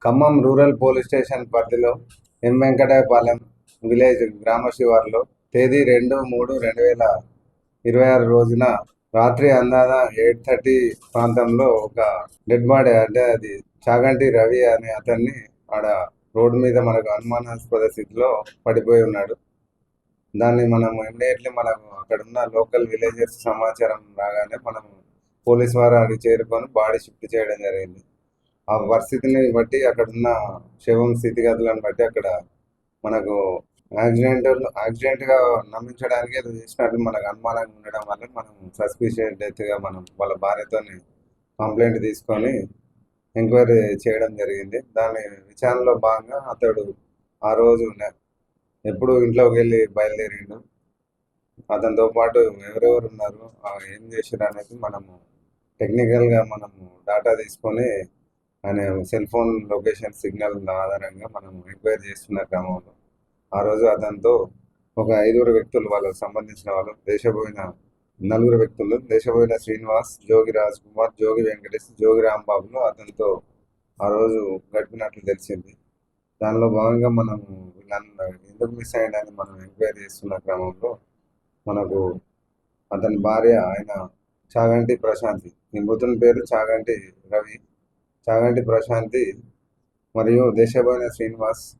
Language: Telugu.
ఖమ్మం రూరల్ పోలీస్ స్టేషన్ పరిధిలో ఎం వెంకటాయపాలెం విలేజ్ గ్రామ శివారులో తేదీ 2/3/2026 రోజున రాత్రి అందాద 8:30 ప్రాంతంలో ఒక డెడ్ బాడీ, అంటే అది చాగంటి రవి అనే అతన్ని ఆడ రోడ్డు మీద మనకు అనుమానాస్పద స్థితిలో పడిపోయి ఉన్నాడు. దాన్ని మనము ఇమ్మీడియట్లీ మనకు అక్కడ ఉన్న లోకల్ విలేజర్స్ సమాచారం రాగానే మనము పోలీస్ వారు అక్కడికి చేరుకొని బాడీ షిఫ్ట్ చేయడం జరిగింది. ఆ పరిస్థితిని బట్టి అక్కడ ఉన్న శవం స్థితిగతులను బట్టి అక్కడ మనకు యాక్సిడెంట్గా నమ్మించడానికి ఏదో చేసినట్లు మనకు అనుమానంగా ఉండడం వల్ల మనం సస్పిషియస్ డెత్గా మనం వాళ్ళ భార్యతో కంప్లైంట్ తీసుకొని ఎంక్వైరీ చేయడం జరిగింది. దాని విచారణలో భాగంగా అతడు ఆ రోజు ఎప్పుడు ఇంట్లోకి వెళ్ళి బయలుదేరిండు, అతనితో పాటు ఎవరెవరు ఉన్నారు, ఏం చేశారు అనేది మనము టెక్నికల్గా మనము డాటా తీసుకొని ఆయన సెల్ ఫోన్ లొకేషన్ సిగ్నల్ ఆధారంగా మనం ఎంక్వైరీ చేస్తున్న క్రమంలో ఆ రోజు అతనితో ఒక 5 వ్యక్తులు, వాళ్ళకు సంబంధించిన వాళ్ళు దేశపోయిన 4 వ్యక్తులు, దేశపోయిన శ్రీనివాస్, జోగి రాజ్ కుమార్, జోగి వెంకటేష్, జోగి రాంబాబులు అతనితో ఆ రోజు గడిపినట్లు తెలిసింది. దానిలో భాగంగా మనము వీళ్ళని ఎందుకు మిస్ అయ్యాడని మనం ఎంక్వైరీ చేస్తున్న క్రమంలో మనకు అతని భార్య ఆయన చాగంటి ప్రశాంతి, ఈ మృతుని పేరు చాగంటి రవి, చాగంటి ప్రశాంతి మరియు దేశపోయిన శ్రీనివాస్